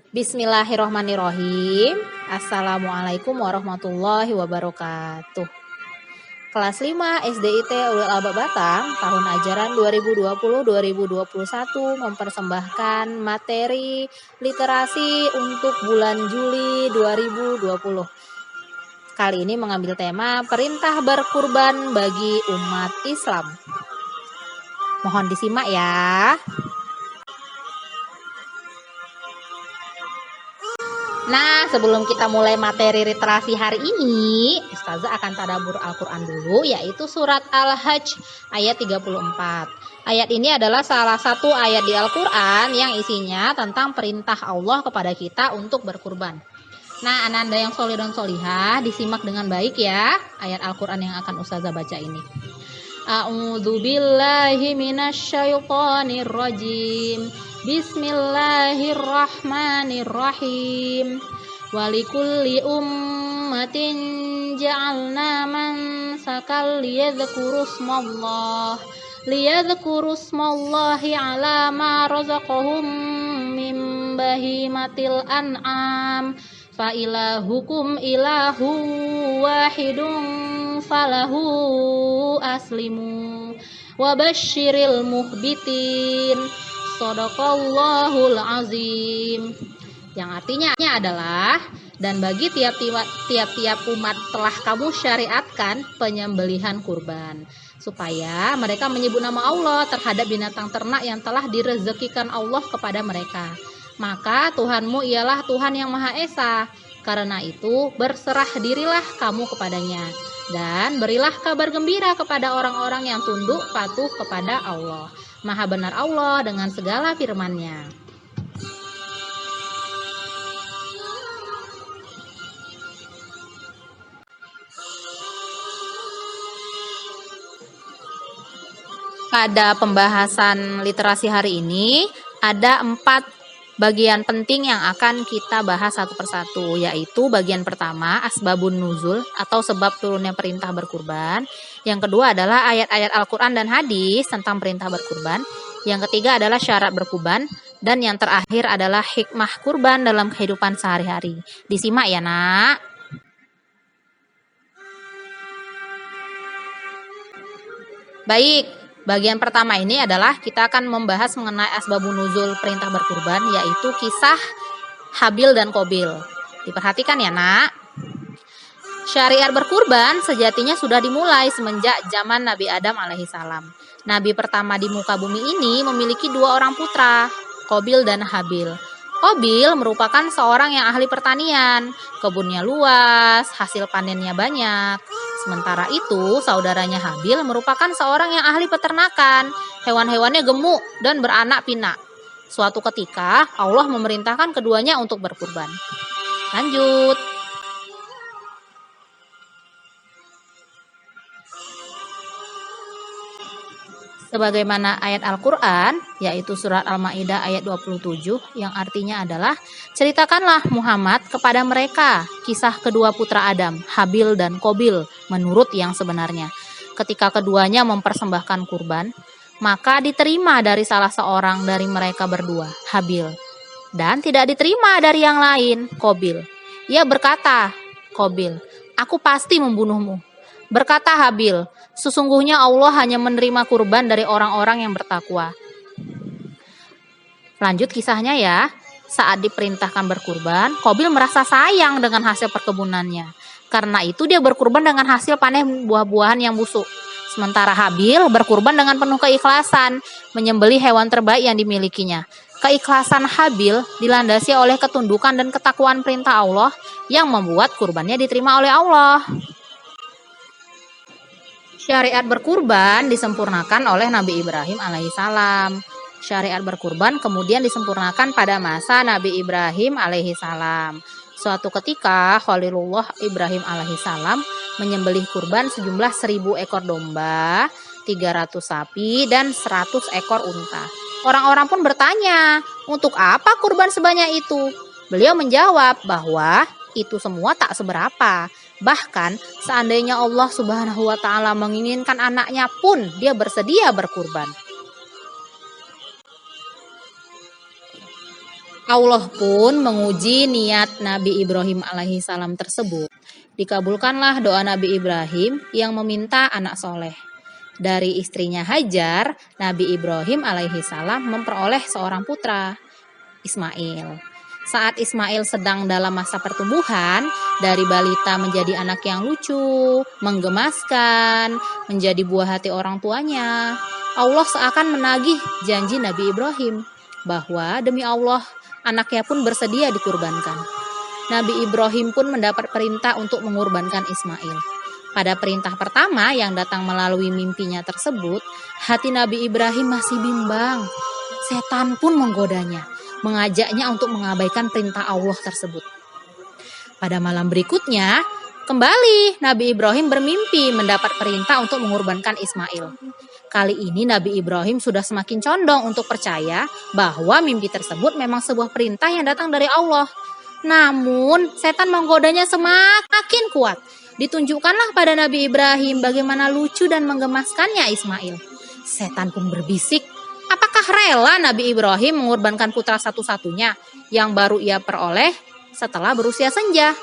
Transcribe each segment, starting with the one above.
Bismillahirrohmanirrohim. Assalamualaikum warahmatullahi wabarakatuh. Kelas 5 SDIT Ulil Albab Batam tahun ajaran 2020-2021 mempersembahkan materi literasi untuk bulan Juli 2020. Kali ini mengambil tema perintah berkurban bagi umat Islam. Mohon disimak ya. Nah, sebelum kita mulai materi literasi hari ini, Ustazah akan tadabbur Al-Quran dulu, yaitu surat Al-Hajj ayat 34. Ayat ini adalah salah satu ayat di Al-Quran yang isinya tentang perintah Allah kepada kita untuk berkurban. Nah, anak-anak yang soleh dan solihah, disimak dengan baik ya, ayat Al-Quran yang akan Ustazah baca ini. A'udzu billahi minasyaitonir rajim. Bismillahirrahmanirrahim. Walikulli ummatin ja'alna mansakal liyadhkurusmallahi ala ma razaqahum min bahimatil an'am fa ilahukum ilahu wahidun falahu aslimu wa basyiril muhbitin. Shadaqallahul azim. Yang artinya adalah, dan bagi tiap-tiap umat telah kamu syariatkan penyembelihan kurban, supaya mereka menyebut nama Allah terhadap binatang ternak yang telah direzekikan Allah kepada mereka. Maka Tuhanmu ialah Tuhan yang Maha Esa. Karena itu berserah dirilah kamu kepadanya, dan berilah kabar gembira kepada orang-orang yang tunduk patuh kepada Allah. Maha benar Allah dengan segala firman-Nya. Pada pembahasan literasi hari ini ada 4 bagian penting yang akan kita bahas satu persatu, yaitu bagian pertama asbabun nuzul atau sebab turunnya perintah berkurban. Yang kedua adalah ayat-ayat Al-Quran dan hadis tentang perintah berkurban. Yang ketiga adalah syarat berkurban. Dan yang terakhir adalah hikmah kurban dalam kehidupan sehari-hari. Disimak ya nak. Baik. Bagian pertama ini adalah kita akan membahas mengenai asbabun nuzul perintah berkurban, yaitu kisah Habil dan Qabil. Diperhatikan ya nak. Syariat berkurban sejatinya sudah dimulai semenjak zaman Nabi Adam alaihissalam. Nabi pertama di muka bumi ini memiliki 2 orang putra, Qabil dan Habil. Qabil merupakan seorang yang ahli pertanian, kebunnya luas, hasil panennya banyak. Sementara itu, saudaranya Habil merupakan seorang yang ahli peternakan, hewan-hewannya gemuk dan beranak pinak. Suatu ketika, Allah memerintahkan keduanya untuk berkurban. Lanjut. Sebagaimana ayat Al-Quran, yaitu surat Al-Ma'idah ayat 27, yang artinya adalah, ceritakanlah Muhammad kepada mereka kisah kedua putra Adam, Habil dan Qabil, menurut yang sebenarnya. Ketika keduanya mempersembahkan kurban, maka diterima dari salah seorang dari mereka berdua, Habil, dan tidak diterima dari yang lain, Qabil. Ia berkata, Qabil, aku pasti membunuhmu. Berkata Habil, sesungguhnya Allah hanya menerima kurban dari orang-orang yang bertakwa. Lanjut kisahnya ya. Saat diperintahkan berkurban, Qabil merasa sayang dengan hasil perkebunannya. Karena itu dia berkurban dengan hasil panen buah-buahan yang busuk. Sementara Habil berkurban dengan penuh keikhlasan, menyembelih hewan terbaik yang dimilikinya. Keikhlasan Habil dilandasi oleh ketundukan dan ketakwaan perintah Allah yang membuat kurbannya diterima oleh Allah. Syariat berkurban disempurnakan oleh Nabi Ibrahim alaihissalam. Syariat berkurban kemudian disempurnakan pada masa Nabi Ibrahim alaihissalam. Suatu ketika Khalilullah Ibrahim alaihissalam menyembelih kurban sejumlah 1000 ekor domba, 300 sapi, dan 100 ekor unta. Orang-orang pun bertanya, untuk apa kurban sebanyak itu? Beliau menjawab bahwa itu semua tak seberapa. Bahkan seandainya Allah Subhanahu wa Ta'ala menginginkan anaknya pun dia bersedia berkurban. Allah pun menguji niat Nabi Ibrahim alaihissalam tersebut. Dikabulkanlah doa Nabi Ibrahim yang meminta anak soleh. Dari istrinya Hajar, Nabi Ibrahim alaihissalam memperoleh seorang putra, Ismail. Saat Ismail sedang dalam masa pertumbuhan, dari balita menjadi anak yang lucu, menggemaskan, menjadi buah hati orang tuanya, Allah seakan menagih janji Nabi Ibrahim bahwa demi Allah, anaknya pun bersedia dikurbankan. Nabi Ibrahim pun mendapat perintah untuk mengorbankan Ismail. Pada perintah pertama yang datang melalui mimpinya tersebut, hati Nabi Ibrahim masih bimbang. Setan pun menggodanya, mengajaknya untuk mengabaikan perintah Allah tersebut. Pada malam berikutnya, kembali Nabi Ibrahim bermimpi mendapat perintah untuk mengorbankan Ismail. Kali ini Nabi Ibrahim sudah semakin condong untuk percaya bahwa mimpi tersebut memang sebuah perintah yang datang dari Allah. Namun, setan menggodanya semakin kuat. Ditunjukkanlah pada Nabi Ibrahim bagaimana lucu dan menggemaskannya Ismail. Setan pun berbisik, apakah rela Nabi Ibrahim mengorbankan putra satu-satunya yang baru ia peroleh setelah berusia senja?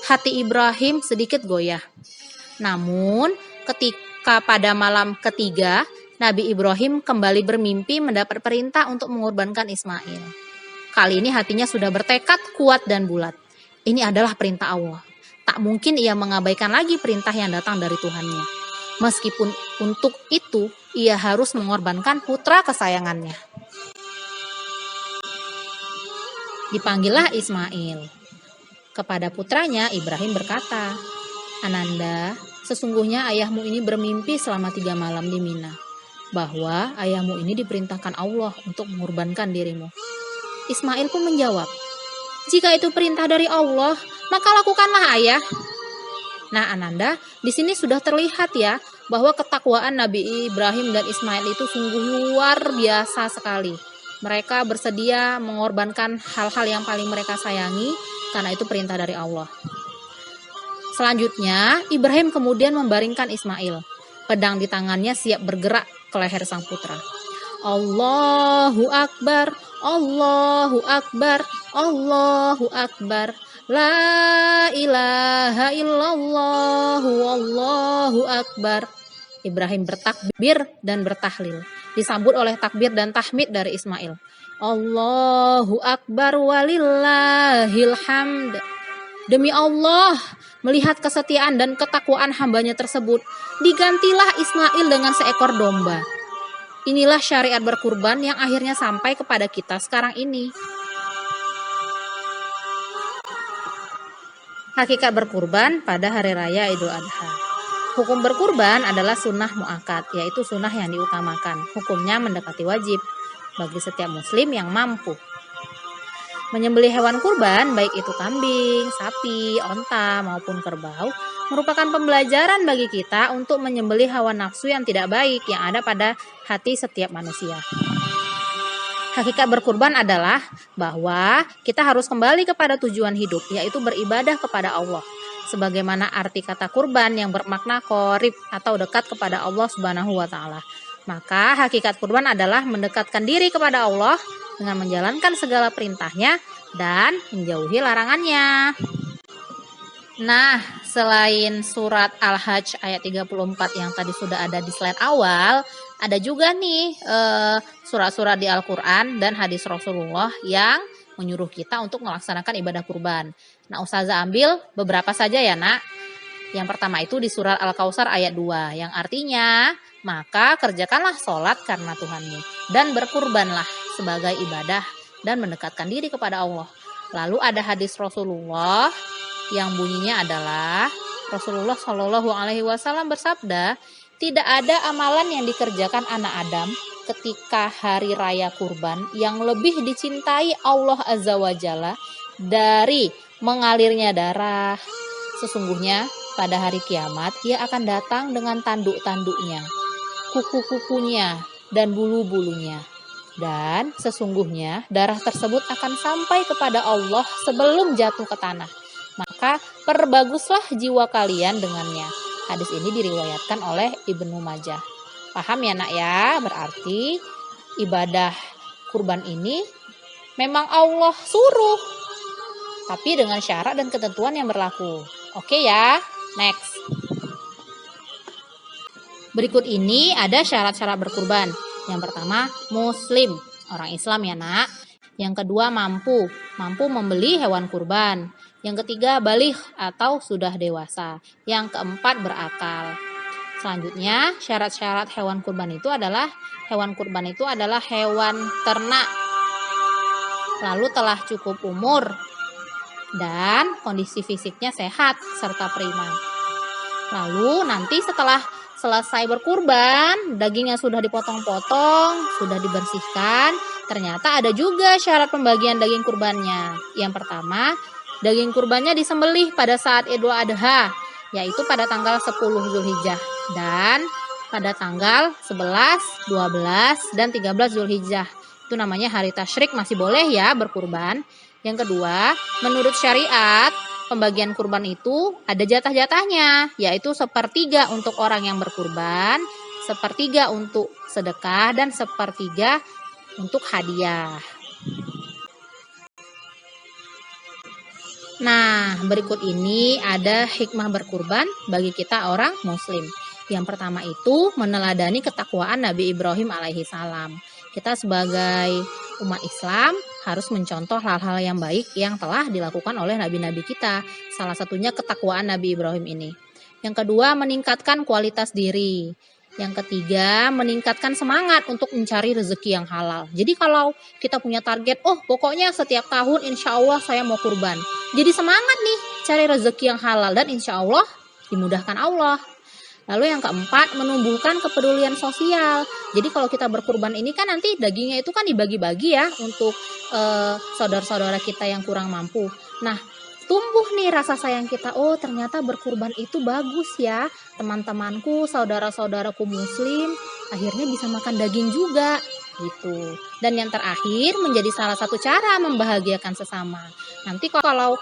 Hati Ibrahim sedikit goyah. Namun, ketika pada malam ketiga, Nabi Ibrahim kembali bermimpi mendapat perintah untuk mengorbankan Ismail. Kali ini hatinya sudah bertekad kuat dan bulat. Ini adalah perintah Allah. Tak mungkin ia mengabaikan lagi perintah yang datang dari Tuhannya. Meskipun untuk itu ia harus mengorbankan putra kesayangannya. Dipanggillah Ismail. Kepada putranya Ibrahim berkata, "Ananda, sesungguhnya ayahmu ini bermimpi selama 3 malam di Mina, bahwa ayahmu ini diperintahkan Allah untuk mengorbankan dirimu." Ismail pun menjawab, "Jika itu perintah dari Allah, maka lakukanlah ayah." Nah Ananda, di sini sudah terlihat ya bahwa ketakwaan Nabi Ibrahim dan Ismail itu sungguh luar biasa sekali. Mereka bersedia mengorbankan hal-hal yang paling mereka sayangi karena itu perintah dari Allah. Selanjutnya, Ibrahim kemudian membaringkan Ismail. Pedang di tangannya siap bergerak ke leher sang putra. Allahu Akbar, Allahu Akbar, Allahu Akbar. La ilaha illallah, Allahu Akbar. Ibrahim bertakbir dan bertahlil, disambut oleh takbir dan tahmid dari Ismail. Allahu Akbar walillahil hamd. Demi Allah, melihat kesetiaan dan ketakwaan hambanya tersebut, digantilah Ismail dengan seekor domba. Inilah syariat berkurban yang akhirnya sampai kepada kita sekarang ini. Hakikat berkurban pada hari raya Idul Adha. Hukum berkurban adalah sunnah muakkad, yaitu sunnah yang diutamakan. Hukumnya mendekati wajib bagi setiap muslim yang mampu. Menyembelih hewan kurban, baik itu kambing, sapi, onta, maupun kerbau, merupakan pembelajaran bagi kita untuk menyembelih hawa nafsu yang tidak baik yang ada pada hati setiap manusia. Hakikat berkurban adalah bahwa kita harus kembali kepada tujuan hidup, yaitu beribadah kepada Allah. Sebagaimana arti kata kurban yang bermakna qorib atau dekat kepada Allah Subhanahu wa Ta'ala. Maka hakikat kurban adalah mendekatkan diri kepada Allah dengan menjalankan segala perintahnya dan menjauhi larangannya. Nah, selain surat Al-Hajj ayat 34 yang tadi sudah ada di slide awal, ada juga nih surat-surat di Al-Quran dan hadis Rasulullah yang menyuruh kita untuk melaksanakan ibadah kurban. Nah, Ustazah ambil beberapa saja ya nak. Yang pertama itu di surat Al-Kautsar ayat 2 yang artinya, maka kerjakanlah sholat karena Tuhanmu dan berkurbanlah sebagai ibadah dan mendekatkan diri kepada Allah. Lalu ada hadis Rasulullah yang bunyinya adalah Rasulullah Shallallahu Alaihi Wasallam bersabda, tidak ada amalan yang dikerjakan anak Adam ketika hari raya kurban yang lebih dicintai Allah Azza wa Jalla dari mengalirnya darah. Sesungguhnya pada hari kiamat ia akan datang dengan tanduk-tanduknya, kuku-kukunya, dan bulu-bulunya. Dan sesungguhnya darah tersebut akan sampai kepada Allah sebelum jatuh ke tanah. Maka perbaguslah jiwa kalian dengannya. Hadis ini diriwayatkan oleh Ibnu Majah. Paham ya nak ya? Berarti ibadah kurban ini memang Allah suruh, tapi dengan syarat dan ketentuan yang berlaku. Oke ya, next. Berikut ini ada syarat-syarat berkurban. Yang pertama, muslim, orang Islam ya nak. Yang kedua, mampu membeli hewan kurban. Yang ketiga, baligh atau sudah dewasa. Yang keempat, berakal. Selanjutnya, syarat-syarat hewan kurban itu adalah hewan ternak, lalu telah cukup umur, dan kondisi fisiknya sehat serta prima. Lalu nanti setelah selesai berkurban, dagingnya sudah dipotong-potong, sudah dibersihkan, ternyata ada juga syarat pembagian daging kurbannya. Yang pertama, daging kurbannya disembelih pada saat Idul Adha, yaitu pada tanggal 10 Zulhijjah, dan pada tanggal 11, 12, dan 13 Zulhijjah. Itu namanya hari tasyrik, masih boleh ya berkurban. Yang kedua, menurut syariat, pembagian kurban itu ada jatah-jatahnya, yaitu 1/3 untuk orang yang berkurban, 1/3 untuk sedekah, dan 1/3 untuk hadiah. Nah, berikut ini ada hikmah berkurban bagi kita orang muslim. Yang pertama itu meneladani ketakwaan Nabi Ibrahim alaihi salam. Kita sebagai umat Islam harus mencontoh hal-hal yang baik yang telah dilakukan oleh nabi-nabi kita. Salah satunya ketakwaan Nabi Ibrahim ini. Yang kedua, meningkatkan kualitas diri. Yang ketiga, meningkatkan semangat untuk mencari rezeki yang halal. Jadi kalau kita punya target, pokoknya setiap tahun insya Allah saya mau kurban. Jadi semangat nih cari rezeki yang halal dan insya Allah dimudahkan Allah. Lalu yang keempat, menumbuhkan kepedulian sosial. Jadi kalau kita berkurban ini kan nanti dagingnya itu kan dibagi-bagi ya untuk saudara-saudara kita yang kurang mampu. Nah, tumbuh nih rasa sayang kita, ternyata berkurban itu bagus ya, teman-temanku, saudara-saudaraku muslim akhirnya bisa makan daging juga gitu. Dan yang terakhir, menjadi salah satu cara membahagiakan sesama. Nanti kalau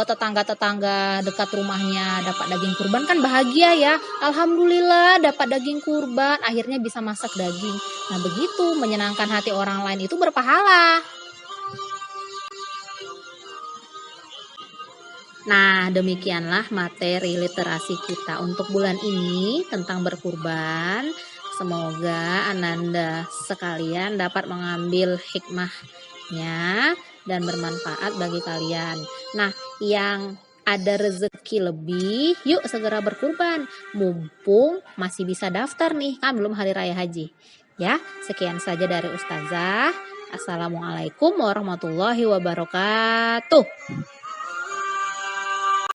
tetangga-tetangga dekat rumahnya dapat daging kurban kan bahagia ya, alhamdulillah dapat daging kurban, akhirnya bisa masak daging. Nah begitu, menyenangkan hati orang lain itu berpahala. Nah, demikianlah materi literasi kita untuk bulan ini tentang berkurban. Semoga Ananda sekalian dapat mengambil hikmahnya dan bermanfaat bagi kalian. Nah, yang ada rezeki lebih, yuk segera berkurban. Mumpung masih bisa daftar nih, kan belum hari raya haji. Ya, sekian saja dari Ustazah. Assalamualaikum warahmatullahi wabarakatuh.